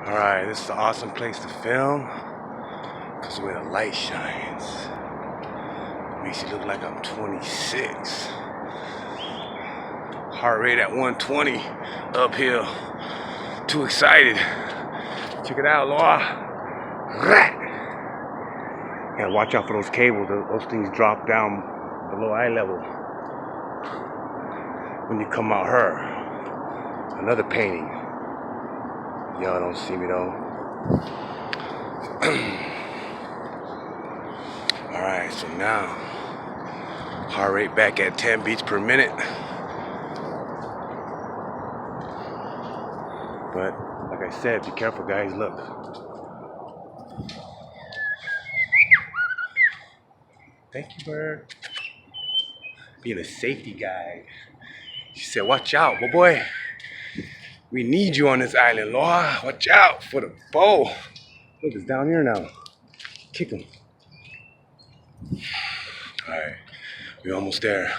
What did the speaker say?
Alright, this is an awesome place to film because where the light shines. Makes you look like I'm 26. Heart rate at 120 uphill. Too excited. Check it out, Aloha. Yeah, watch out for those cables. Those things drop down below eye level when you come out her. Another painting. Y'all don't see me though. Alright, so now heart rate back at 10 beats per minute. But like I said, be careful guys, look. Thank you, bird. Being a safety guide. She said, watch out, boy. We need you on this island, Aloha. Watch out for the bow. Look, it's down here now. Kick him. Alright, we're almost there.